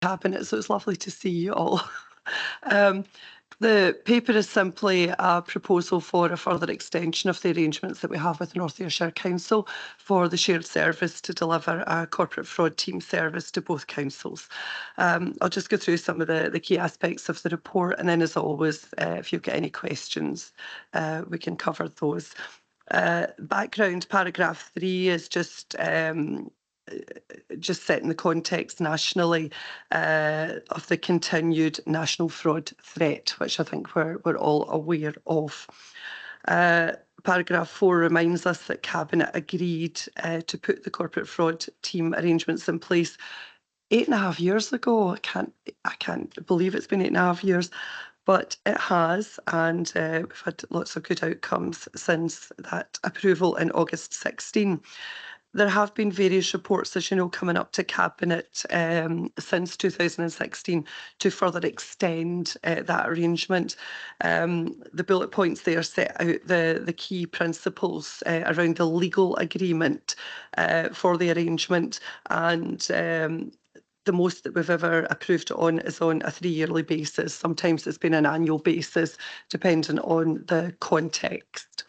Cabinet, so it's lovely to see you all. Um, the paper is simply a proposal for a further extension of the arrangements that we have with North Ayrshire Council for the shared service to deliver a corporate fraud team service to both councils. I'll just go through some of the key aspects of the report, and then, as always, if you've got any questions, we can cover those. Background, paragraph 3 is just setting the context nationally of the continued national fraud threat, which I think we're all aware of. Paragraph 4 reminds us that Cabinet agreed to put the corporate fraud team arrangements in place 8.5 years ago. I can't believe it's been 8.5 years, but it has, and we've had lots of good outcomes since that approval in August 16. There have been various reports, as you know, coming up to Cabinet since 2016 to further extend that arrangement. The bullet points there set out the key principles around the legal agreement for the arrangement, and the most that we've ever approved it on is on a 3-yearly basis. Sometimes it's been an annual basis, depending on the context.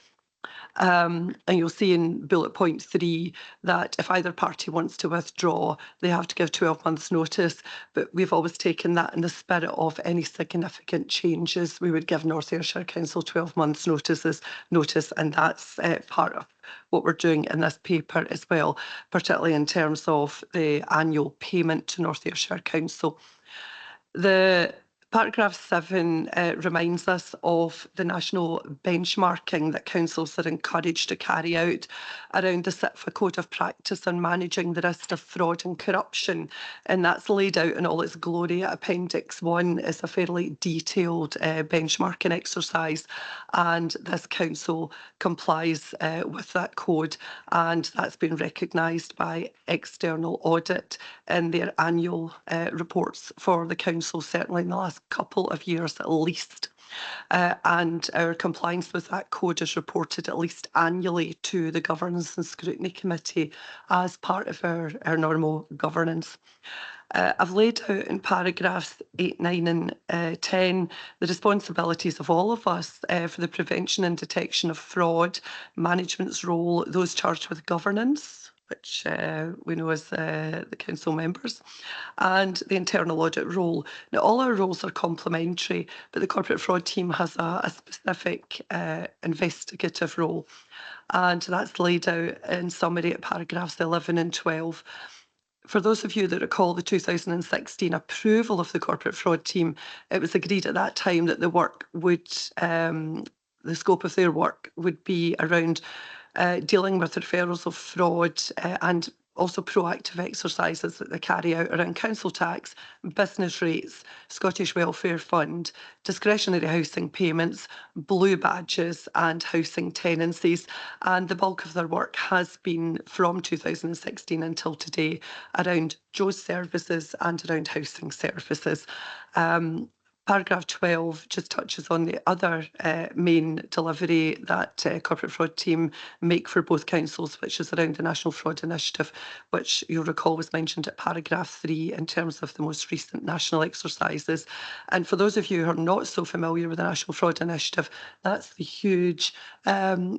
And you'll see in bullet point 3 that if either party wants to withdraw, they have to give 12 months notice. But we've always taken that in the spirit of any significant changes. We would give North Ayrshire Council 12 months notice, and that's part of what we're doing in this paper as well, particularly in terms of the annual payment to North Ayrshire Council. The paragraph 7 reminds us of the national benchmarking that councils are encouraged to carry out around the CITFA Code of Practice on managing the risk of fraud and corruption, and that's laid out in all its glory. Appendix 1 is a fairly detailed benchmarking exercise, and this council complies with that code, and that's been recognised by external audit in their annual reports for the council, certainly in the last couple of years at least. And our compliance with that code is reported at least annually to the Governance and Scrutiny Committee as part of our normal governance. I've laid out in paragraphs 8, 9 and 10 the responsibilities of all of us for the prevention and detection of fraud, management's role, those charged with governance, which we know as the council members, and the internal audit role. Now, all our roles are complementary, but the corporate fraud team has a specific investigative role, and that's laid out in summary at paragraphs 11 and 12. For those of you that recall the 2016 approval of the corporate fraud team, it was agreed at that time that the work would, the scope of their work would be around dealing with referrals of fraud and also proactive exercises that they carry out around council tax, business rates, Scottish Welfare Fund, discretionary housing payments, blue badges and housing tenancies. And the bulk of their work has been from 2016 until today around Joe's services and around housing services. Paragraph 12 just touches on the other main delivery that corporate fraud team make for both councils, which is around the National Fraud Initiative, which you'll recall was mentioned at paragraph 3 in terms of the most recent national exercises. And for those of you who are not so familiar with the National Fraud Initiative, that's the huge, they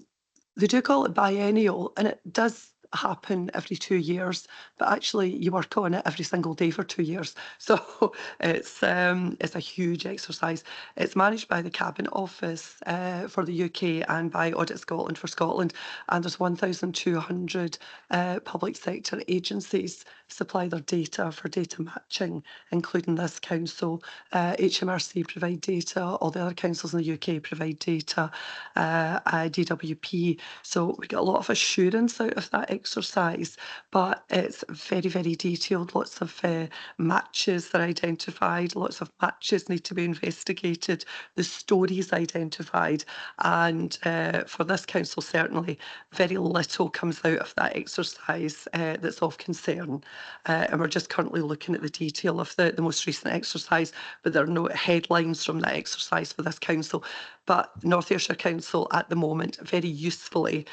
do call it biennial, and it does happen every 2 years, but actually you work on it every single day for 2 years. So it's a huge exercise. It's managed by the Cabinet Office for the UK and by Audit Scotland for Scotland, and there's 1,200 public sector agencies supply their data for data matching, including this council. HMRC provide data, all the other councils in the UK provide data, DWP. So we get a lot of assurance out of that exercise, but it's very, very detailed. Lots of matches are identified, lots of matches need to be investigated, the stories identified, and for this council certainly very little comes out of that exercise that's of concern. And we're just currently looking at the detail of the most recent exercise, but there are no headlines from that exercise for this council. But North Ayrshire Council at the moment very usefully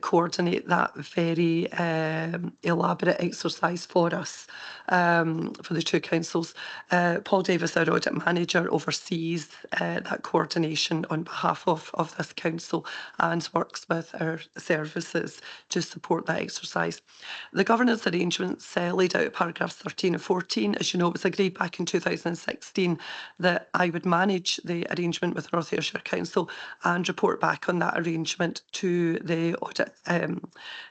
coordinate that very very elaborate exercise for us, for the two councils. Paul Davis, our audit manager, oversees that coordination on behalf of this council and works with our services to support that exercise. The governance arrangements laid out paragraphs 13 and 14, as you know, it was agreed back in 2016 that I would manage the arrangement with North Ayrshire Council and report back on that arrangement to the audit,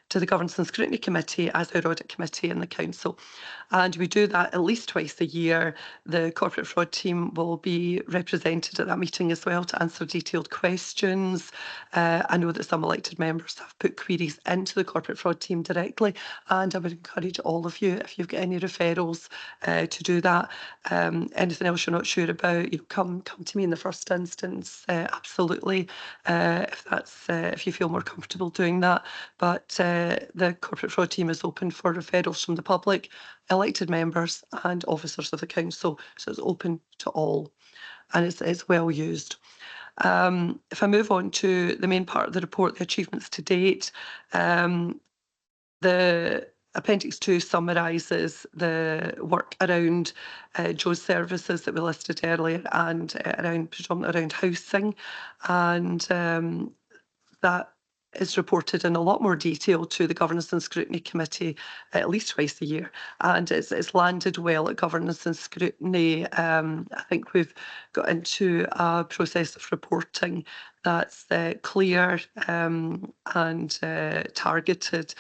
to the Governance and Scrutiny Committee as our audit committee in the council. And we do that at least twice a year. The corporate fraud team will be represented at that meeting as well to answer detailed questions. I know that some elected members have put queries into the corporate fraud team directly, and I would encourage all of you, if you've got any referrals, to do that. Anything else you're not sure about, come to me in the first instance, absolutely, if you feel more comfortable doing that. But the corporate fraud team is open for referrals from the public, elected members and officers of the council, so it's open to all, and it's well used. If I move on to the main part of the report, the achievements to date, the Appendix 2 summarises the work around Joe's services that we listed earlier and predominantly around housing, and that is reported in a lot more detail to the Governance and Scrutiny Committee at least twice a year, and it's landed well at Governance and Scrutiny. I think we've got into a process of reporting that's clear and targeted.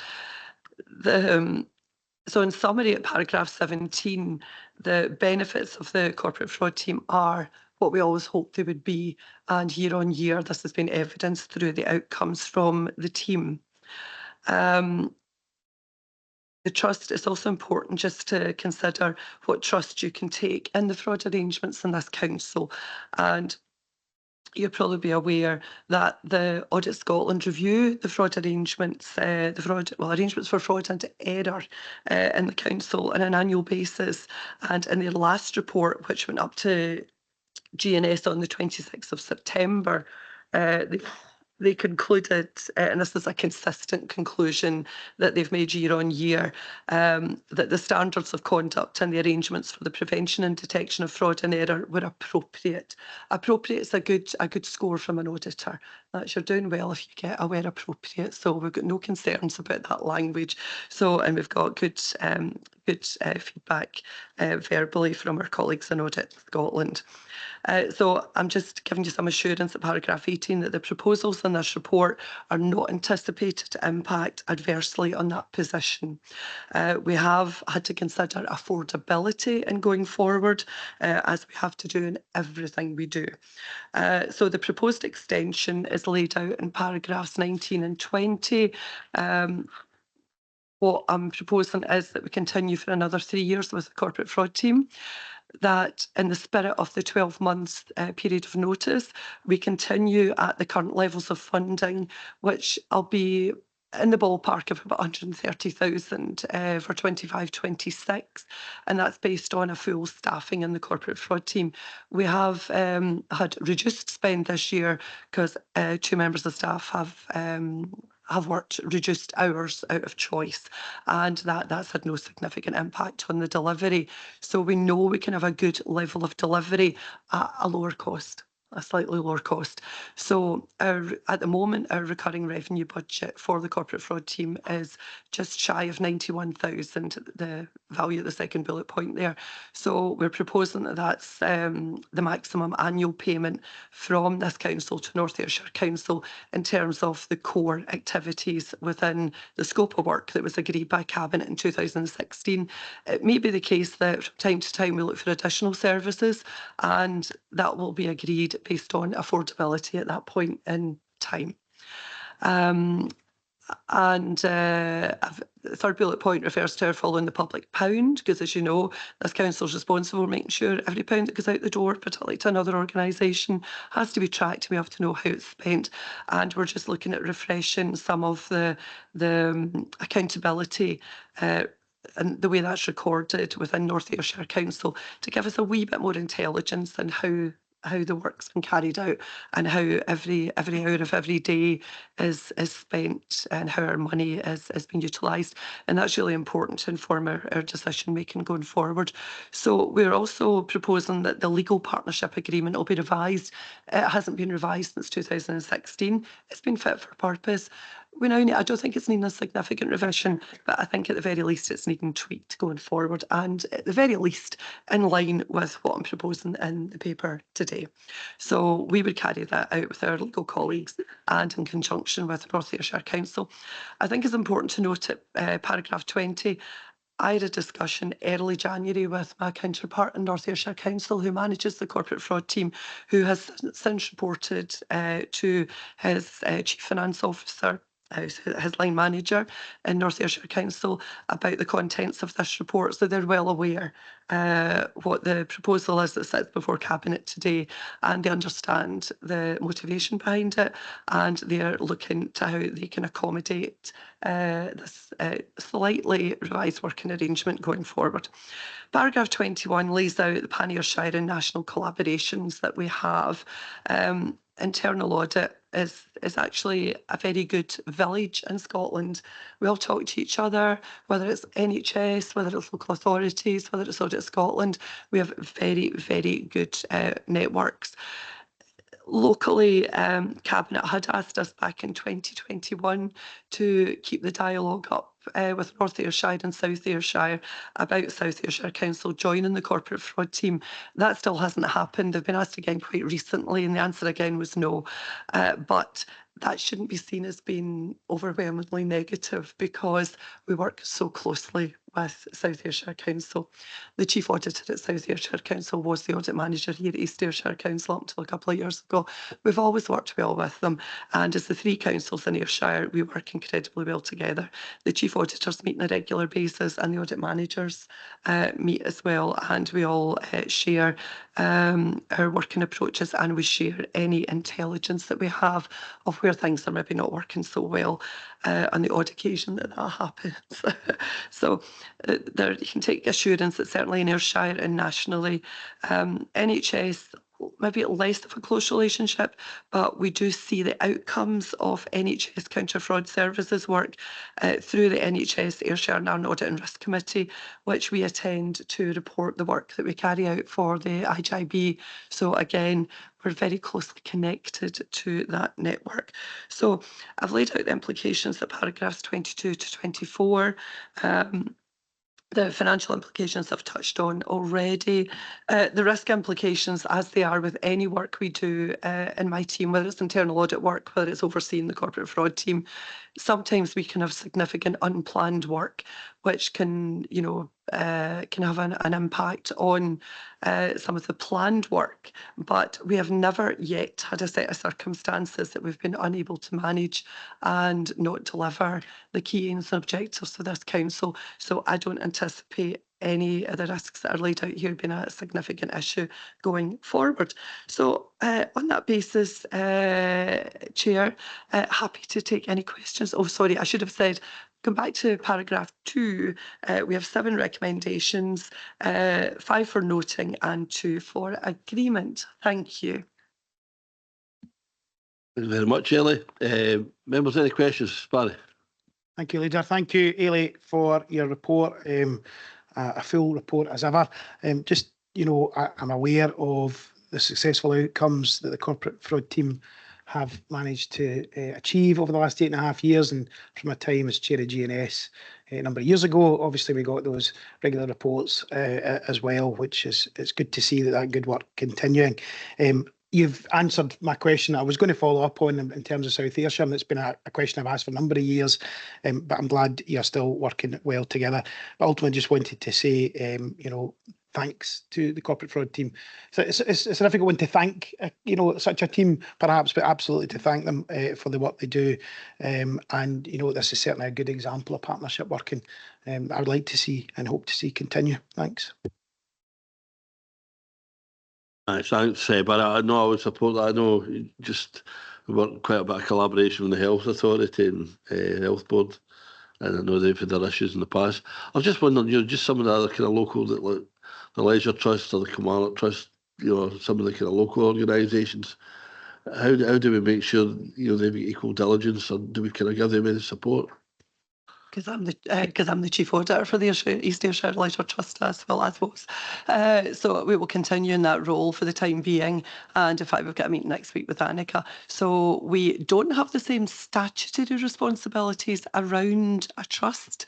So in summary, at paragraph 17, the benefits of the corporate fraud team are what we always hoped they would be, and year on year this has been evidenced through the outcomes from the team. The trust is also important just to consider what trust you can take in the fraud arrangements in this council, and you'll probably be aware that the Audit Scotland review the fraud arrangements, arrangements for fraud and error in the council on an annual basis. And in their last report, which went up to GNS on the 26th of September, they concluded, and this is a consistent conclusion that they've made year on year, that the standards of conduct and the arrangements for the prevention and detection of fraud and error were appropriate. Appropriate is a good score from an auditor. That's you're doing well if you get a where appropriate. So we've got no concerns about that language. So, and we've got good feedback verbally from our colleagues in Audit Scotland. So I'm just giving you some assurance at paragraph 18 that the proposals in this report are not anticipated to impact adversely on that position. We have had to consider affordability in going forward, as we have to do in everything we do. So the proposed extension is laid out in paragraphs 19 and 20. What I'm proposing is that we continue for another 3 years with the corporate fraud team, that in the spirit of the 12 months period of notice, we continue at the current levels of funding, which I'll be in the ballpark of about 130,000 for 25-26, and that's based on a full staffing in the corporate fraud team. We have had reduced spend this year because 2 members of staff have worked reduced hours out of choice, and that's had no significant impact on the delivery. So we know we can have a good level of delivery at a lower cost, a slightly lower cost. So at the moment, our recurring revenue budget for the corporate fraud team is just shy of 91,000, the value of the second bullet point there. So we're proposing that that's the maximum annual payment from this council to North Ayrshire Council in terms of the core activities within the scope of work that was agreed by Cabinet in 2016. It may be the case that from time to time we look for additional services, and that will be agreed based on affordability at that point in time. The third bullet point refers to our following the public pound, because as you know, this council is responsible for making sure every pound that goes out the door, particularly to another organisation, has to be tracked. We have to know how it's spent, and we're just looking at refreshing some of the accountability and the way that's recorded within North Ayrshire Council to give us a wee bit more intelligence in how how the work's been carried out and how every hour of every day is spent and how our money is being utilised. And that's really important to inform our decision making going forward. So we're also proposing that the legal partnership agreement will be revised. It hasn't been revised since 2016. It's been fit for purpose. We now need, I don't think it's needing a significant revision, but I think at the very least it's needing tweaked going forward, and at the very least in line with what I'm proposing in the paper today. So we would carry that out with our legal colleagues and in conjunction with North Ayrshire Council. I think it's important to note at paragraph 20, I had a discussion early January with my counterpart in North Ayrshire Council, who manages the corporate fraud team, who has since reported to his chief finance officer, his line manager in North Ayrshire Council, about the contents of this report. So they're well aware what the proposal is that sits before Cabinet today, and they understand the motivation behind it, and they're looking to how they can accommodate this slightly revised working arrangement going forward. Paragraph 21 lays out the pan-Ayrshire and national collaborations that we have. Internal audit is actually a very good village in Scotland. We all talk to each other, whether it's NHS, whether it's local authorities, whether it's Audit Scotland. We have very, very good networks. Locally, Cabinet had asked us back in 2021 to keep the dialogue up with North Ayrshire and South Ayrshire about South Ayrshire Council joining the corporate fraud team. That still hasn't happened. They've been asked again quite recently, and the answer again was no. But that shouldn't be seen as being overwhelmingly negative, because we work so closely with South Ayrshire Council. The chief auditor at South Ayrshire Council was the audit manager here at East Ayrshire Council up until a couple of years ago. We've always worked well with them, and as the three councils in Ayrshire, we work incredibly well together. The chief auditors meet on a regular basis, and the audit managers meet as well, and we all share our working approaches, and we share any intelligence that we have of where things are maybe not working so well on the odd occasion that happens. So there you can take assurance that certainly in Ayrshire and nationally, NHS, maybe less of a close relationship, but we do see the outcomes of NHS Counter Fraud Services work through the NHS Ayrshire Nairn Audit and Risk Committee, which we attend to report the work that we carry out for the IJB. So again, we're very closely connected to that network. So I've laid out the implications of paragraphs 22 to 24. The financial implications I've touched on already. The risk implications, as they are with any work we do in my team, whether it's internal audit work, whether it's overseeing the corporate fraud team, sometimes we can have significant unplanned work, which can, can have an impact on some of the planned work. But we have never yet had a set of circumstances that we've been unable to manage and not deliver the key aims and objectives of this council. So I don't anticipate any of the risks that are laid out here being a significant issue going forward. So on that basis, Chair, happy to take any questions. Oh, sorry, I should have said, come back to paragraph 2, we have 7 recommendations, 5 for noting and 2 for agreement. Thank you. Thank you very much, Ailey. Members, any questions? Barry. Thank you, Leader. Thank you, Ailey, for your report. A full report as ever. Just, I'm aware of the successful outcomes that the corporate fraud team have managed to achieve over the last 8.5 years, and from my time as chair of GNS a number of years ago, obviously we got those regular reports as well, which is, it's good to see that good work continuing. You've answered my question I was going to follow up on in terms of South Ayrshire, and it's been a question I've asked for a number of years, but I'm glad you're still working well together. But ultimately, just wanted to say, thanks to the corporate fraud team. So it's a difficult one to thank, such a team, perhaps, but absolutely to thank them for the work they do. And, this is certainly a good example of partnership working I would like to see and hope to see continue. Thanks. Thanks, but I know I would support that. I know just we worked quite a bit of collaboration with the Health Authority and Health Board, and I know they've had their issues in the past. I was just wondering, just some of the other kind of local, like the Leisure Trust or the Kilmarnock Trust, some of the kind of local organisations. How do we make sure they've got equal diligence, or do we kind of give them any support? Because I'm the chief auditor for the East Ayrshire Leisure Trust as well as was. So we will continue in that role for the time being. And in fact, we've got a meeting next week with Annika. So we don't have the same statutory responsibilities around a trust.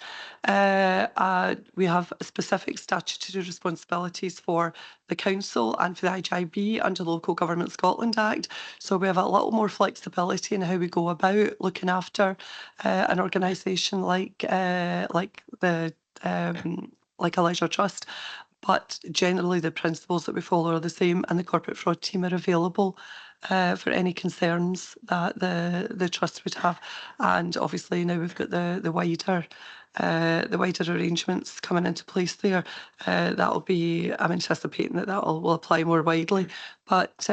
We have specific statutory responsibilities for the council and for the IGIB under the Local Government Scotland Act. So we have a little more flexibility in how we go about looking after an organisation like a leisure trust. But generally the principles that we follow are the same, and the corporate fraud team are available for any concerns that the trust would have. And obviously now we've got the wider arrangements coming into place there. That'll be, I'm anticipating that will apply more widely, but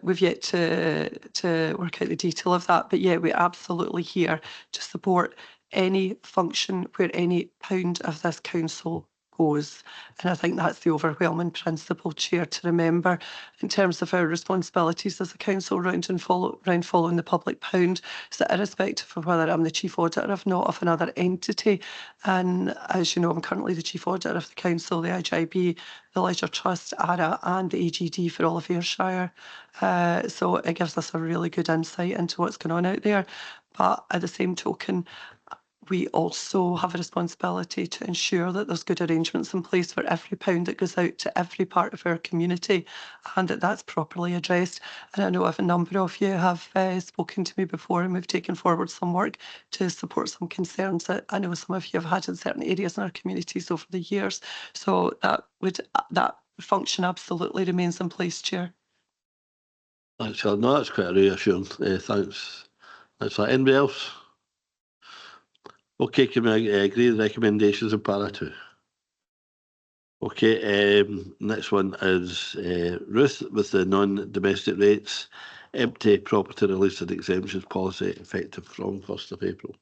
we've yet to work out the detail of that. But yeah, we're absolutely here to support any function where any pound of this council goes. And I think that's the overwhelming principle, Chair, to remember in terms of our responsibilities as a council round following the public pound. So irrespective of whether I'm the chief auditor of another entity, and as you know, I'm currently the chief auditor of the council, the IGIB, the Leisure Trust, ARA and the AGD for all of Ayrshire. So it gives us a really good insight into what's going on out there. But at the same token, we also have a responsibility to ensure that there's good arrangements in place for every pound that goes out to every part of our community, and that that's properly addressed. And I know a number of you have spoken to me before, and we've taken forward some work to support some concerns that I know some of you have had in certain areas in our communities over the years. So that function absolutely remains in place, Chair. Thanks, Helen. No, that's quite reassuring. Thanks. That's that. Anybody else? Okay, can we agree with recommendations in para 2? Okay, next one is Ruth with the non-domestic rates, empty property release and exemptions policy effective from 1st of April.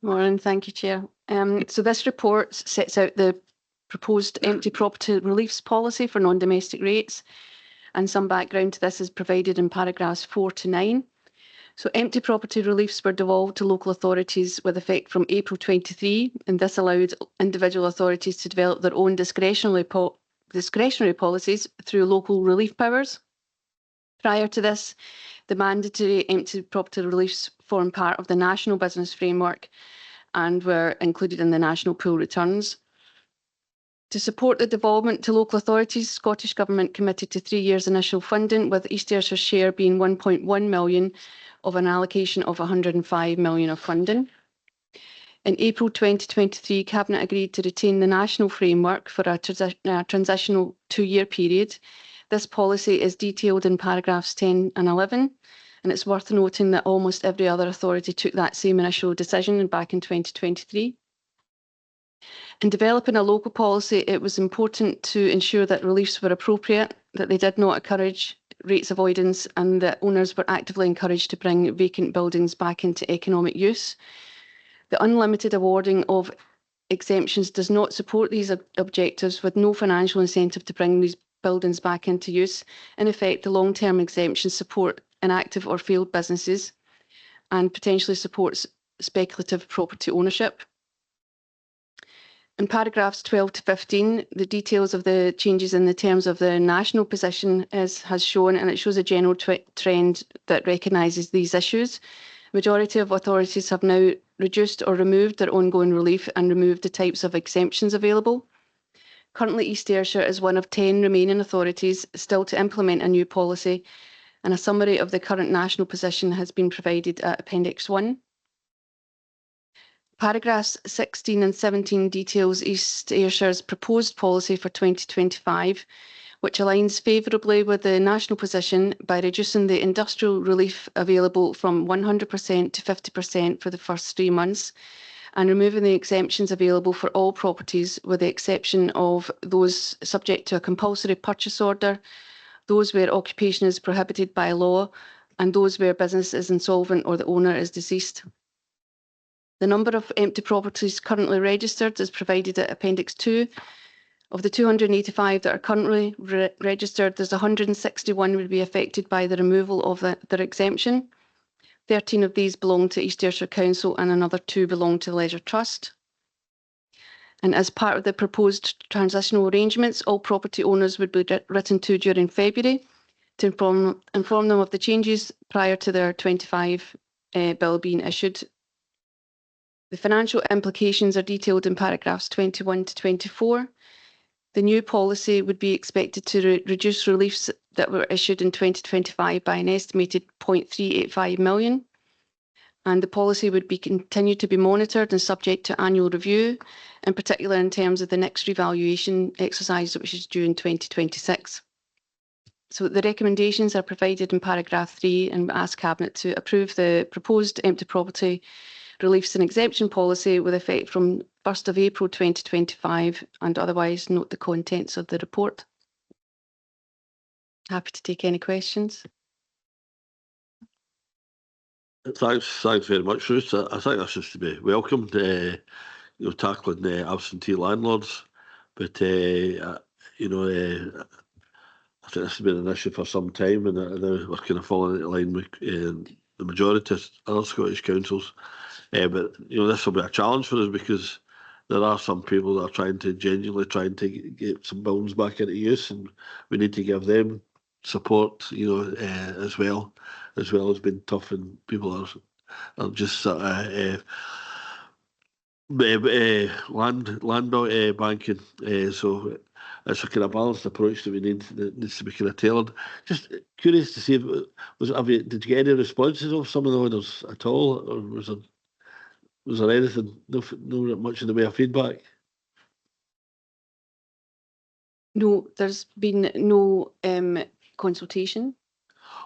Morning, thank you, Chair. So this report sets out the proposed empty property reliefs policy for non-domestic rates, and some background to this is provided in paragraphs 4 to 9. So empty property reliefs were devolved to local authorities with effect from April 23, and this allowed individual authorities to develop their own discretionary policies through local relief powers. Prior to this, the mandatory empty property reliefs formed part of the national business framework and were included in the national pool returns. To support the devolvement to local authorities, Scottish Government committed to 3 years initial funding, with East Ayrshire's share being 1.1 million of an allocation of 105 million of funding. In April 2023, Cabinet agreed to retain the national framework for a transitional 2-year period. This policy is detailed in paragraphs 10 and 11, and it's worth noting that almost every other authority took that same initial decision back in 2023. In developing a local policy, it was important to ensure that reliefs were appropriate, that they did not encourage rates avoidance, and that owners were actively encouraged to bring vacant buildings back into economic use. The unlimited awarding of exemptions does not support these objectives, with no financial incentive to bring these buildings back into use. In effect, the long-term exemptions support inactive or failed businesses and potentially supports speculative property ownership. In paragraphs 12 to 15, the details of the changes in the terms of the national position has shown, and it shows a general trend that recognises these issues. Majority of authorities have now reduced or removed their ongoing relief and removed the types of exemptions available. Currently, East Ayrshire is one of 10 remaining authorities still to implement a new policy, and a summary of the current national position has been provided at Appendix 1. Paragraphs 16 and 17 details East Ayrshire's proposed policy for 2025, which aligns favourably with the national position by reducing the industrial relief available from 100% to 50% for the first 3 months, and removing the exemptions available for all properties, with the exception of those subject to a compulsory purchase order, those where occupation is prohibited by law, and those where business is insolvent or the owner is deceased. The number of empty properties currently registered is provided at Appendix 2, Of the 285 that are currently registered, there's 161 would be affected by the removal of their exemption. 13 of these belong to East Ayrshire Council and another 2 belong to the Leisure Trust. And as part of the proposed transitional arrangements, all property owners would be written to during February to inform them of the changes prior to their 25 bill being issued. The financial implications are detailed in paragraphs 21 to 24. The new policy would be expected to reduce reliefs that were issued in 2025 by an estimated 0.385 million. And the policy would be continued to be monitored and subject to annual review, in particular in terms of the next revaluation exercise, which is due in 2026. So the recommendations are provided in paragraph 3 and ask Cabinet to approve the proposed empty property reliefs and exemption policy with effect from 1st of April 2025 and otherwise note the contents of the report. Happy to take any questions. Thanks very much, Ruth. I think that's just to be welcomed, tackling absentee landlords. But, I think this has been an issue for some time, and now we're kind of falling into line with the majority of other Scottish councils. But, this will be a challenge for us because there are some people that are genuinely trying to get some buildings back into use, and we need to give them support, as well as being tough, and people are just land banking. So it's a kind of balanced approach that we need, that needs to be kind of tailored. Just curious to see, did you get any responses of some of the owners at all, or was there anything, no much in the way of feedback? No, there's been no consultation.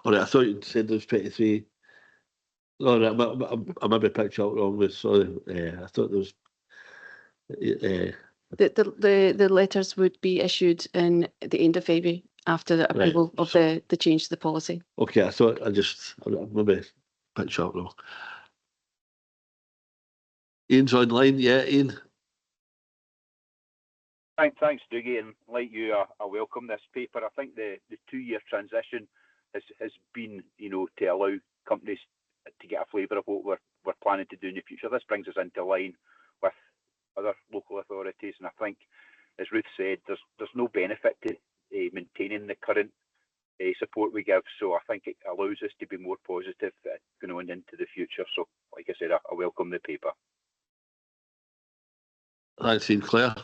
All right, I thought you said there was 23. All right, I maybe picked you up wrong. Sorry, I thought there was. The letters would be issued in the end of February after the approval of the change to the policy. Okay, I thought I maybe picked you up wrong. Ian's online, yeah, Ian. Thanks, Dougie, and like you, I welcome this paper. I think the 2-year transition has been, to allow companies to get a flavour of what we're planning to do in the future. This brings us into line with other local authorities, and I think, as Ruth said, there's no benefit to maintaining the current support we give. So I think it allows us to be more positive going on into the future. So, like I said, I welcome the paper. Thanks, Ian. Claire.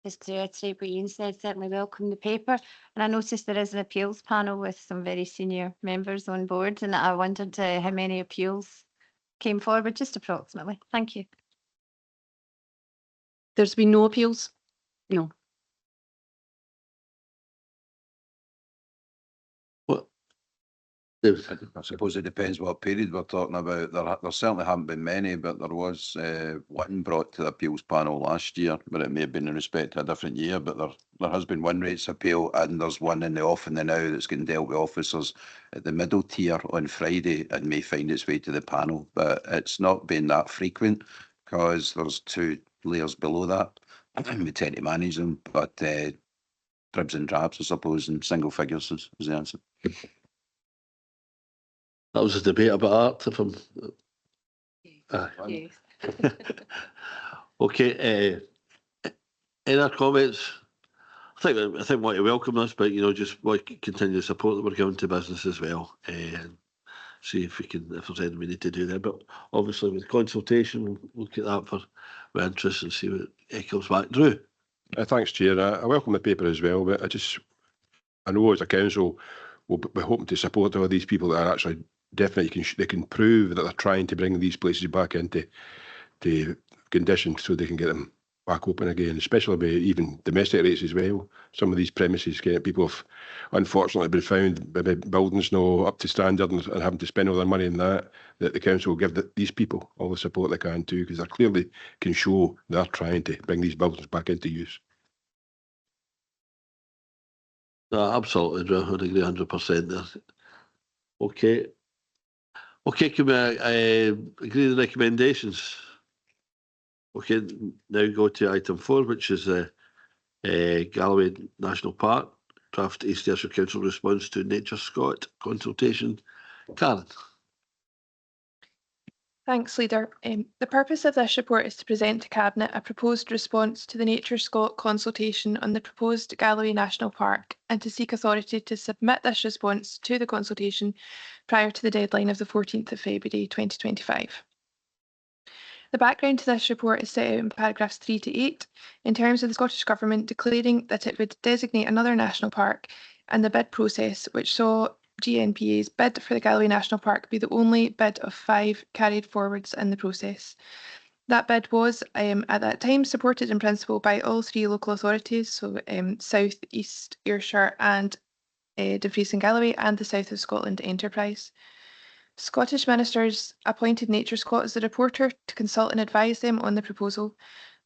Just to reiterate what Ian said, certainly welcome the paper. And I noticed there is an appeals panel with some very senior members on board, and I wondered how many appeals came forward, just approximately. Thank you. There's been no appeals? No. I suppose it depends what period we're talking about. There certainly haven't been many, but there was one brought to the appeals panel last year, but it may have been in respect to a different year. But there has been one rates appeal, and there's one in the offing now that's getting dealt with officers at the middle tier on Friday and may find its way to the panel. But it's not been that frequent because there's 2 layers below that. We tend to manage them, but dribs and drabs, I suppose, and single figures is the answer. That was a debate about art. If I'm. Yes. Okay. Any other comments? I think we want to welcome this, but just want to continue the support that we're giving to business as well, and see if there's anything we need to do there. But obviously, with consultation, we'll look at that with interest and see what comes back. Drew. Thanks, Chair. I welcome the paper as well, but I know as a council, we're hoping to support all these people that are actually definitely they can prove that they're trying to bring these places back into condition so they can get them back open again, especially with even domestic rates as well. Some of these premises, people have unfortunately been found by buildings not up to standard and having to spend all their money on that the council will give these people all the support they can too, because they clearly can show they're trying to bring these buildings back into use. No, absolutely, Drew. I agree 100% there. Okay. Okay, can we agree the recommendations? Okay, now go to item 4, which is Galloway National Park, draft East Ayrshire Council response to Nature Scott consultation. Karen. Thanks, Leader. The purpose of this report is to present to Cabinet a proposed response to the Nature Scott consultation on the proposed Galloway National Park and to seek authority to submit this response to the consultation prior to the deadline of the 14th of February 2025. The background to this report is set out in paragraphs 3 to 8 in terms of the Scottish Government declaring that it would designate another national park and the bid process, which saw GNPA's bid for the Galloway National Park be the only bid of 5 carried forwards in the process. That bid was, at that time, supported in principle by all 3 local authorities, so South, East Ayrshire and De Vries and Galloway, and the South of Scotland Enterprise. Scottish ministers appointed Nature Scott as the reporter to consult and advise them on the proposal.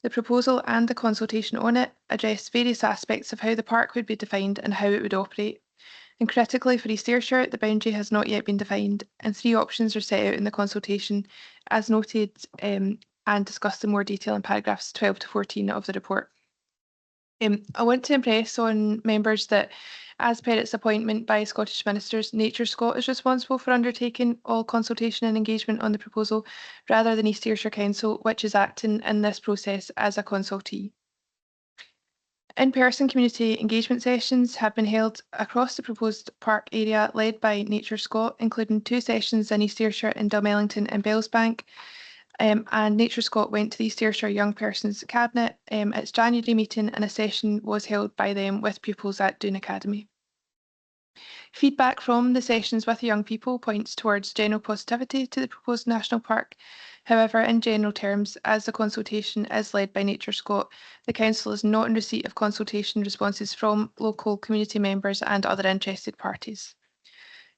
The proposal and the consultation on it addressed various aspects of how the park would be defined and how it would operate. And critically for East Ayrshire, the boundary has not yet been defined, and 3 options are set out in the consultation, as noted and discussed in more detail in paragraphs 12 to 14 of the report. I want to impress on members that, as per its appointment by Scottish ministers, Nature Scott is responsible for undertaking all consultation and engagement on the proposal, rather than East Ayrshire Council, which is acting in this process as a consultee. In-person community engagement sessions have been held across the proposed park area led by Nature Scott, including 2 sessions in East Ayrshire in Dalmellington and Bellsbank. And Nature Scott went to the East Ayrshire Young Persons Cabinet its January meeting, and a session was held by them with pupils at Doon Academy. Feedback from the sessions with young people points towards general positivity to the proposed national park. However, in general terms, as the consultation is led by Nature Scott, the Council is not in receipt of consultation responses from local community members and other interested parties.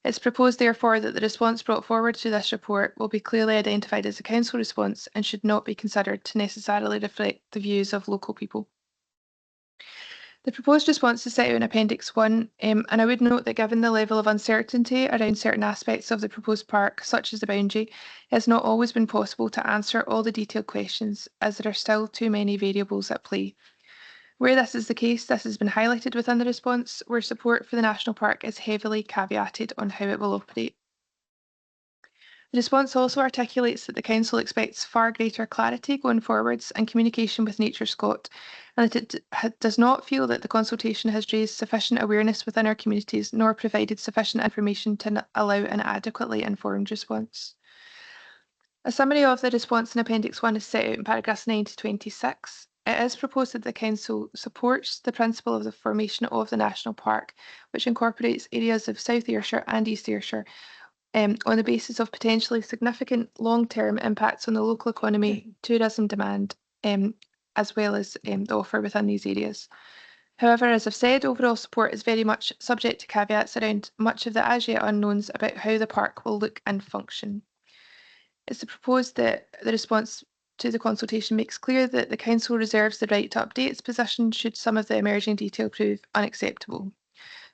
It's proposed, therefore, that the response brought forward to this report will be clearly identified as a Council response and should not be considered to necessarily reflect the views of local people. The proposed response is set out in Appendix 1, and I would note that given the level of uncertainty around certain aspects of the proposed park, such as the boundary, it has not always been possible to answer all the detailed questions, as there are still too many variables at play. Where this is the case, this has been highlighted within the response, where support for the national park is heavily caveated on how it will operate. The response also articulates that the Council expects far greater clarity going forwards and communication with Nature Scott, and that it does not feel that the consultation has raised sufficient awareness within our communities nor provided sufficient information to allow an adequately informed response. A summary of the response in Appendix 1 is set out in paragraphs 9 to 26. It is proposed that the Council supports the principle of the formation of the National Park, which incorporates areas of South Ayrshire and East Ayrshire on the basis of potentially significant long-term impacts on the local economy, tourism demand, as well as the offer within these areas. However, as I've said, overall support is very much subject to caveats around much of the as yet unknowns about how the park will look and function. It's proposed that the response to the consultation makes clear that the Council reserves the right to update its position should some of the emerging detail prove unacceptable.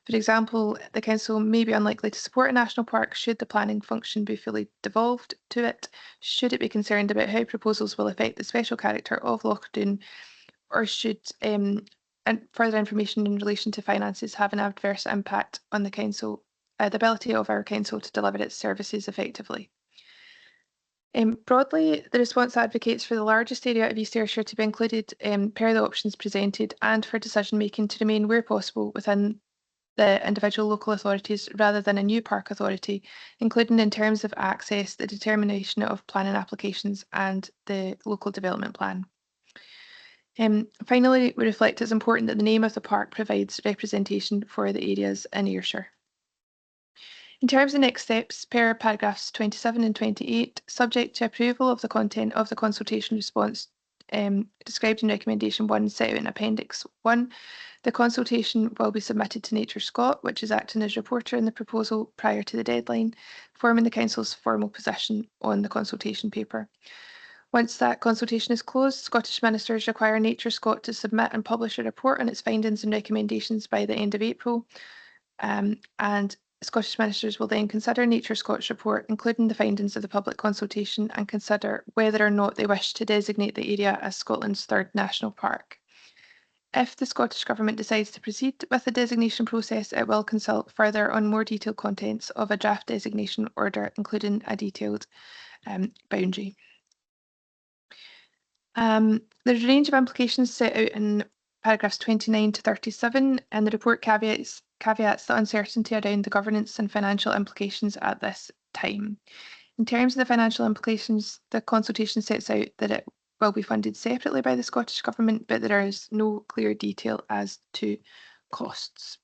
For example, the Council may be unlikely to support a national park should the planning function be fully devolved to it, should it be concerned about how proposals will affect the special character of Loch Doon, or should and further information in relation to finances have an adverse impact on the Council, the ability of our Council to deliver its services effectively. Broadly, the response advocates for the largest area of East Ayrshire to be included per the options presented, and for decision making to remain where possible within the individual local authorities rather than a new park authority, including in terms of access, the determination of planning applications and the local development plan. Finally, we reflect it's important that the name of the park provides representation for the areas in Ayrshire. In terms of next steps, per paragraphs 27 and 28, subject to approval of the content of the consultation response described in recommendation 1 set out in Appendix 1, the consultation will be submitted to Nature Scott, which is acting as reporter in the proposal prior to the deadline, forming the Council's formal position on the consultation paper. Once that consultation is closed, Scottish ministers require Nature Scott to submit and publish a report on its findings and recommendations by the end of April, and Scottish ministers will then consider Nature Scott's report, including the findings of the public consultation, and consider whether or not they wish to designate the area as Scotland's third national park. If the Scottish Government decides to proceed with the designation process, it will consult further on more detailed contents of a draft designation order, including a detailed boundary. There's a range of implications set out in paragraphs 29 to 37, and the report caveats the uncertainty around the governance and financial implications at this time. In terms of the financial implications, the consultation sets out that it will be funded separately by the Scottish Government, but there is no clear detail as to costs.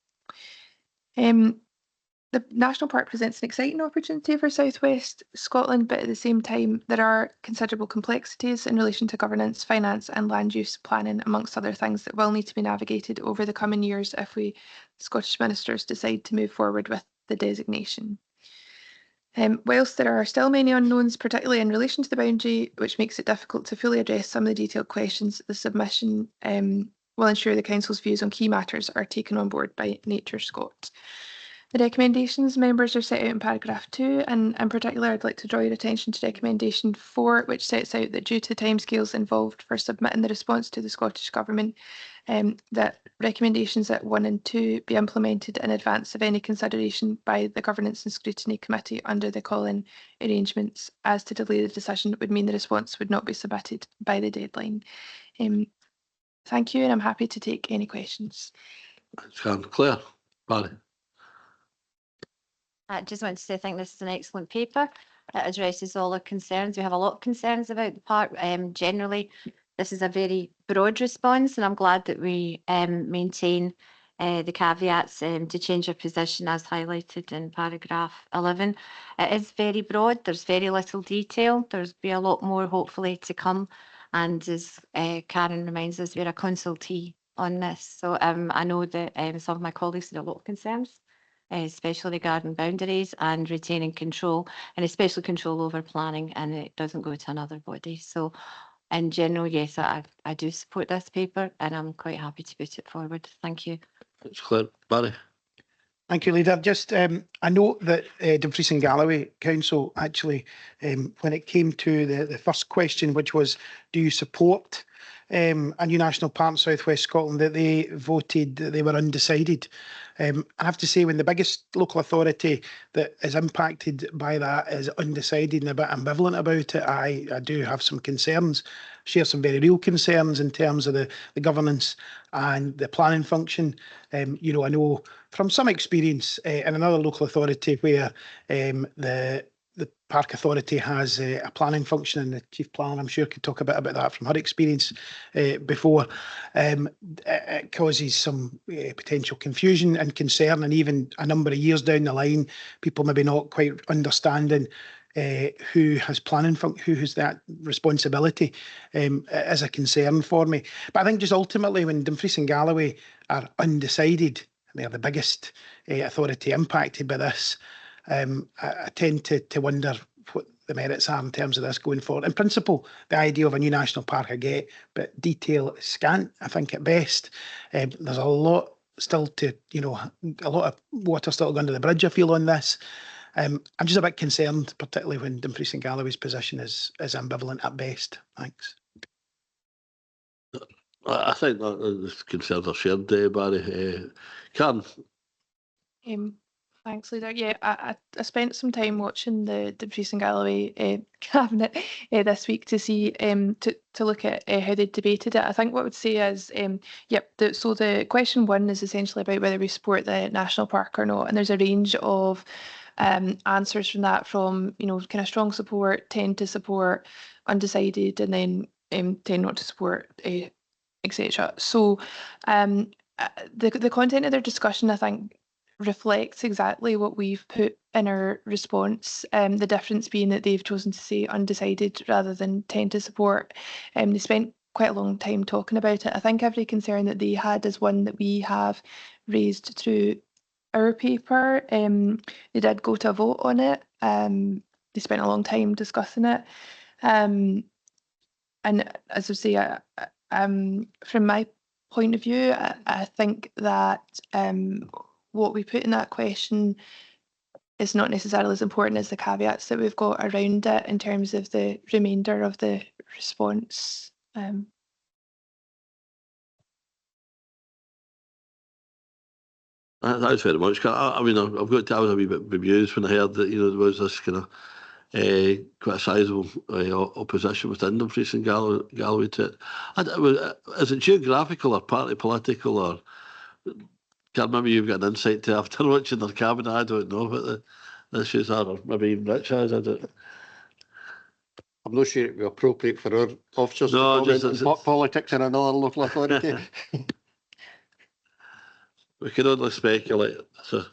The National Park presents an exciting opportunity for South West Scotland, but at the same time, there are considerable complexities in relation to governance, finance and land use planning, amongst other things that will need to be navigated over the coming years if we Scottish ministers decide to move forward with the designation. Whilst there are still many unknowns, particularly in relation to the boundary, which makes it difficult to fully address some of the detailed questions, the submission will ensure the Council's views on key matters are taken on board by Nature Scot. The recommendations members are set out in paragraph 2, and in particular I'd like to draw your attention to recommendation 4, which sets out that due to the timescales involved for submitting the response to the Scottish Government, that recommendations at 1 and 2 be implemented in advance of any consideration by the Governance and Scrutiny Committee under the call-in arrangements, as to delay the decision would mean the response would not be submitted by the deadline. Thank you, and I'm happy to take any questions. Claire, Barry. I just want to say I think this is an excellent paper. It addresses all our concerns. We have a lot of concerns about the park. Generally, this is a very broad response, and I'm glad that we maintain the caveats to change our position as highlighted in paragraph 11. It is very broad. There's very little detail. There's be a lot more hopefully to come. And as Karen reminds us, we're a consultee on this. So I know that some of my colleagues had a lot of concerns, especially regarding boundaries and retaining control, and especially control over planning, and it doesn't go to another body. So in general, yes, I do support this paper, and I'm quite happy to put it forward. Thank you. Thanks, Claire. Barry. Thank you, Leader. Just I note that Dumfries and Galloway Council actually, when it came to the first question, which was, do you support a new national park in South West Scotland, that they voted that they were undecided. I have to say, when the biggest local authority that is impacted by that is undecided and a bit ambivalent about it, I do have some concerns, share some very real concerns in terms of the governance and the planning function. You know, I know from some experience in another local authority where the Park Authority has a planning function, and the Chief Planner, I'm sure, could talk a bit about that from her experience before. It causes some potential confusion and concern, and even a number of years down the line, people maybe not quite understanding who has planning, who has that responsibility is a concern for me. But I think just ultimately, when Dumfries and Galloway are undecided, and they're the biggest authority impacted by this, I tend to wonder what the merits are in terms of this going forward. In principle, the idea of a new national park I get, but detail is scant, I think, at best. There's a lot still to, you know, a lot of water still going under the bridge, I feel, on this. I'm just a bit concerned, particularly when Dumfries and Galloway's position is ambivalent at best. Thanks. I think that the concerns are shared, Barry. Karen. Thanks, Leader. Yeah, I spent some time watching the Dumfries and Galloway cabinet this week to see to look at how they debated it. I think what I would say is, so the question 1 is essentially about whether we support the national park or not, and there's a range of answers from that, from, you know, kind of strong support, tend to support, undecided, and then tend not to support, etc. So the content of their discussion, I think, reflects exactly what we've put in our response, the difference being that they've chosen to say undecided rather than tend to support. They spent quite a long time talking about it. I think every concern that they had is one that we have raised through our paper. They did go to a vote on it. They spent a long time discussing it. And as I say, from my point of view, I think that what we put in that question is not necessarily as important as the caveats that we've got around it in terms of the remainder of the response. Thanks very much. I mean, I've got to. I was a wee bit bemused when I heard that there was this kind of quite a sizable opposition within Dumfries and Galloway to it. Is it geographical or party political, or can't remember? You've got an insight to after watching their cabinet. I don't know what the issues are, or maybe even Rich has. I don't. I'm not sure it would be appropriate for our officers to comment on politics in another local authority. We can only speculate. So.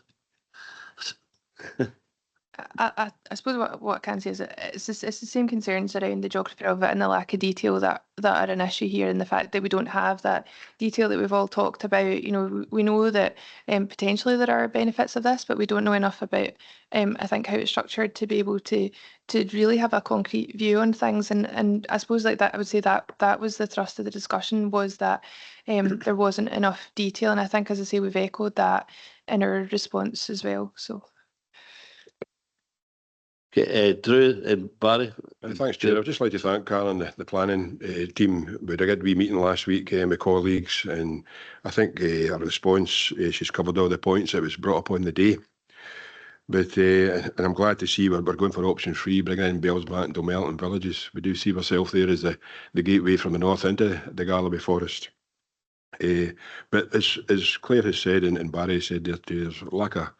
I suppose what I can say is that it's the same concerns around the geography of it and the lack of detail that are an issue here, and the fact that we don't have that detail that we've all talked about. We know that potentially there are benefits of this, but we don't know enough about I think how it's structured to be able to really have a concrete view on things. And I suppose like that, I would say that was the thrust of the discussion, was that there wasn't enough detail, and I think, as I say, we've echoed that in our response as well. So. Okay, Drew and Barry. Thanks, Chair. I'd just like to thank Karen and the planning team. We had a good wee meeting last week with colleagues, and I think her response, she's covered all the points that was brought up on the day. But and I'm glad to see we're going for option 3, bringing in Bellsbank and Dunmelton villages. We do see ourselves there as the gateway from the north into the Galloway Forest. But as Claire has said and Barry said, there's a lack of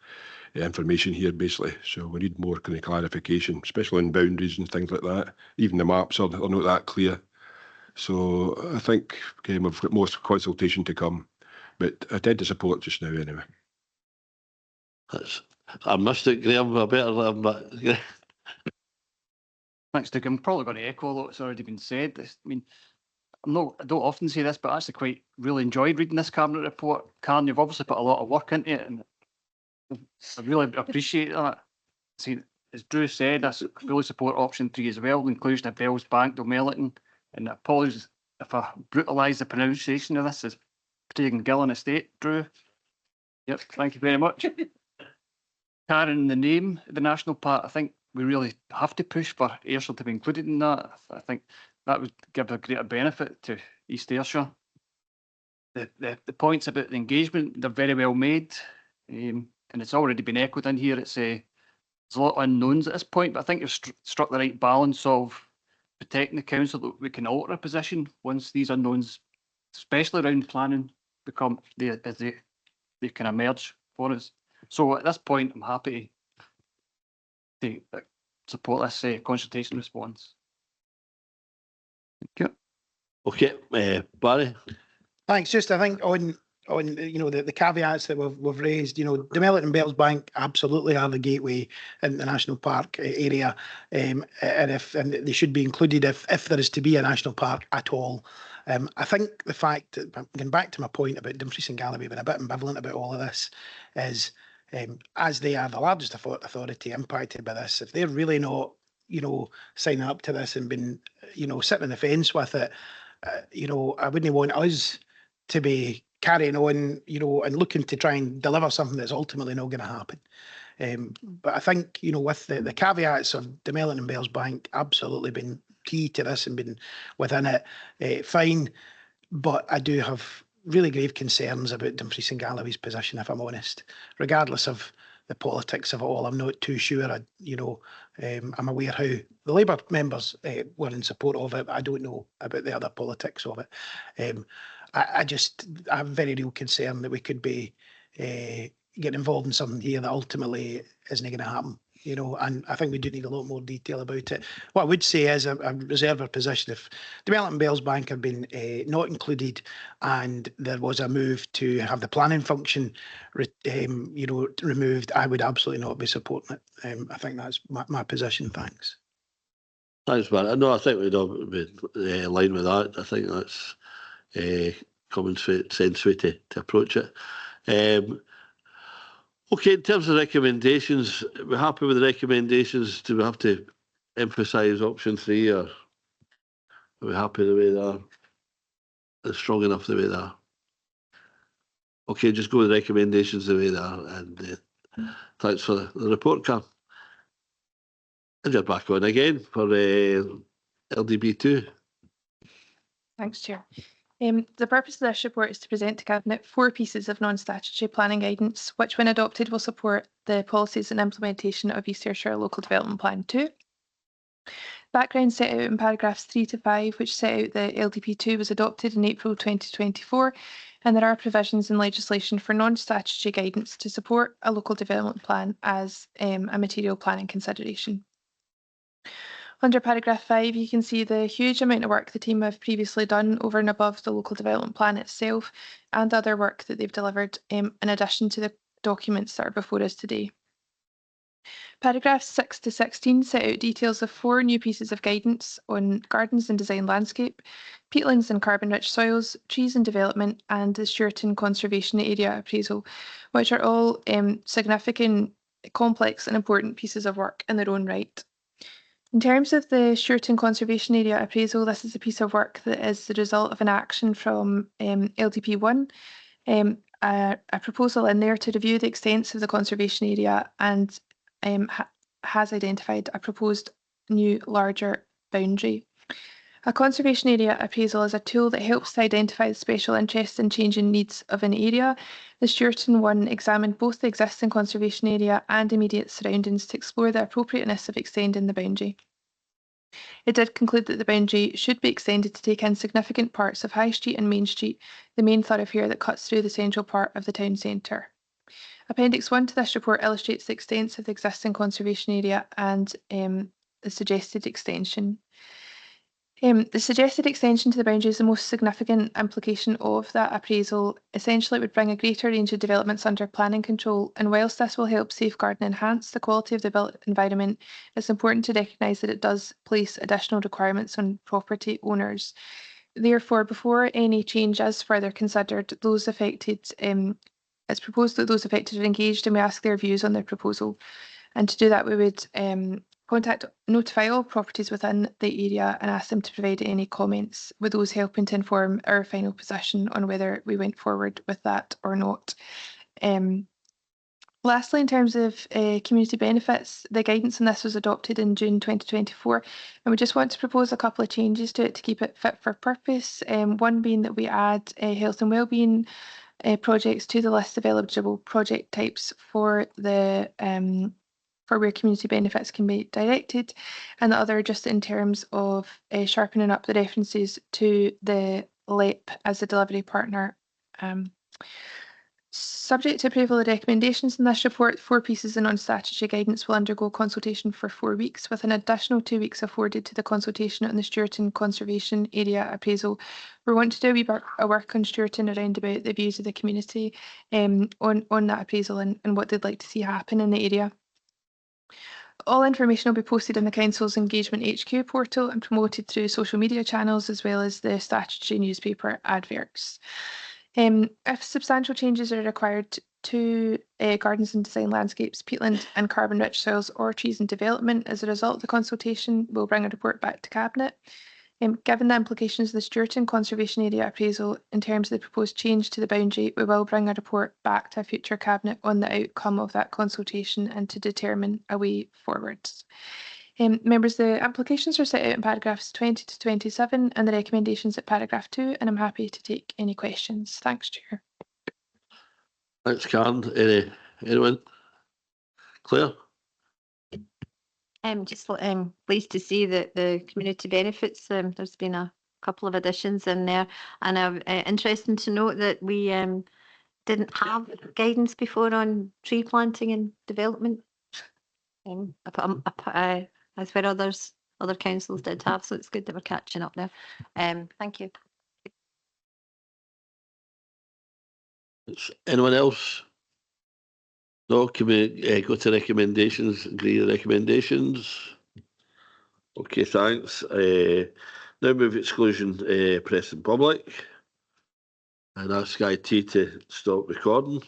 information here basically, so we need more kind of clarification, especially on boundaries and things like that. Even the maps are not that clear, so I think we've got more consultation to come, but I tend to support just now anyway. I missed it, Graham. I better but Thanks, Dick. I'm probably going to echo what's already been said. I mean, I don't often say this, but I actually really enjoyed reading this cabinet report. Karen, you've obviously put a lot of work into it, and I really appreciate that. See, as Drew said, I fully support option 3 as well, the inclusion of Bellsbank, Dunmelton, and apologies if I brutalise the pronunciation of this as Gillen Estate, Drew. Yep, thank you very much. Karen, the name of the national park, I think we really have to push for Ayrshire to be included in that. I think that would give a greater benefit to East Ayrshire. The points about the engagement, they're very well made. And it's already been echoed in here. There's a lot of unknowns at this point, but I think you've struck the right balance of protecting the council that we can alter a position once these unknowns, especially around planning, as they can emerge for us. So at this point, I'm happy to support this consultation response. Thank you. Okay, Barry. Thanks. Just I think on the caveats that we've raised, Dunmelton and Bellsbank absolutely are the gateway in the national park area, and they should be included if there is to be a national park at all. I think the fact that, going back to my point about Dumfries and Galloway being a bit ambivalent about all of this, is as they are the largest authority impacted by this, if they're really not signing up to this and been sitting on the fence with it, I wouldn't want us to be carrying on, and looking to try and deliver something that's ultimately not going to happen. But I think, with the caveats of Dunmelton and Bellsbank absolutely been key to this and been within it, fine. But I do have really grave concerns about Dumfries and Galloway's position, if I'm honest. Regardless of the politics of it all, I'm not too sure. I'm aware how the Labour members were in support of it, but I don't know about the other politics of it. I'm very real concerned that we could be getting involved in something here that ultimately isn't going to happen. And I think we do need a lot more detail about it. What I would say is I reserve a position if Dunmelton and Bellsbank have been not included, and there was a move to have the planning function, removed, I would absolutely not be supporting it. I think that's my position. Thanks. Thanks, Barry. No, I think we'd all be in line with that. I think that's common sense way to approach it. Okay, in terms of recommendations, we're happy with the recommendations. Do we have to emphasise option 3, or are we happy the way they are? They're strong enough the way they are. Okay, just go with the recommendations the way they are, and thanks for the report, Cam. And you're back on again for LDB2. Thanks, Chair. The purpose of this report is to present to Cabinet 4 pieces of non-statutory planning guidance, which when adopted will support the policies and implementation of East Ayrshire Local Development Plan 2. Background set out in paragraphs 3 to 5, which set out that LDP2 was adopted in April 2024, and there are provisions in legislation for non-statutory guidance to support a local development plan as a material planning consideration. Under paragraph 5, you can see the huge amount of work the team have previously done over and above the local development plan itself and other work that they've delivered in addition to the documents that are before us today. Paragraphs 6 to 16 set out details of 4 new pieces of guidance on gardens and design landscape, peatlands and carbon-rich soils, trees and development, and the Stewarton Conservation Area appraisal, which are all significant, complex and important pieces of work in their own right. In terms of the Stewarton Conservation Area appraisal, this is a piece of work that is the result of an action from LDP1, a proposal in there to review the extents of the conservation area and has identified a proposed new larger boundary. A conservation area appraisal is a tool that helps to identify the special interests and changing needs of an area. The Stewarton one examined both the existing conservation area and immediate surroundings to explore the appropriateness of extending the boundary. It did conclude that the boundary should be extended to take in significant parts of High Street and Main Street, the main thoroughfare that cuts through the central part of the town centre. Appendix 1 to this report illustrates the extents of the existing conservation area and the suggested extension. The suggested extension to the boundary is the most significant implication of that appraisal. Essentially, it would bring a greater range of developments under planning control, and whilst this will help safeguard and enhance the quality of the built environment, it's important to recognise that it does place additional requirements on property owners. Therefore, before any change is further considered, those affected, it's proposed that those affected are engaged and we ask their views on their proposal. And to do that, we would notify all properties within the area and ask them to provide any comments, with those helping to inform our final position on whether we went forward with that or not. Lastly, in terms of community benefits, the guidance on this was adopted in June 2024, and we just want to propose a couple of changes to it to keep it fit for purpose. One being that we add health and wellbeing projects to the list of eligible project types for the for where community benefits can be directed, and the other just in terms of sharpening up the references to the LEP as a delivery partner. Subject to approval of the recommendations in this report, 4 pieces of non-statutory guidance will undergo consultation for 4 weeks, with an additional 2 weeks afforded to the consultation on the Stewarton Conservation Area appraisal. We want to do a wee bit of work on Stewarton around about the views of the community on that appraisal and what they'd like to see happen in the area. All information will be posted on the Council's Engagement HQ portal and promoted through social media channels as well as the statutory newspaper adverts. If substantial changes are required to gardens and design landscapes, peatland and carbon-rich soils or trees and development as a result of the consultation, we'll bring a report back to Cabinet. Given the implications of the Stewarton Conservation Area appraisal in terms of the proposed change to the boundary, we will bring a report back to a future Cabinet on the outcome of that consultation and to determine a way forwards. Members, the applications are set out in paragraphs 20 to 27 and the recommendations at paragraph 2, and I'm happy to take any questions. Thanks, Chair. Thanks, Karen. Anyone? Claire? I'm just pleased to see that the community benefits, there's been a couple of additions in there, and I'm interesting to note that we didn't have guidance before on tree planting and development. As where other councils did have, so it's good that we're catching up now. Thank you. Anyone else? No, can we go to recommendations, agree the recommendations? Okay, thanks. Now move exclusion press and public. And ask IT to stop recording.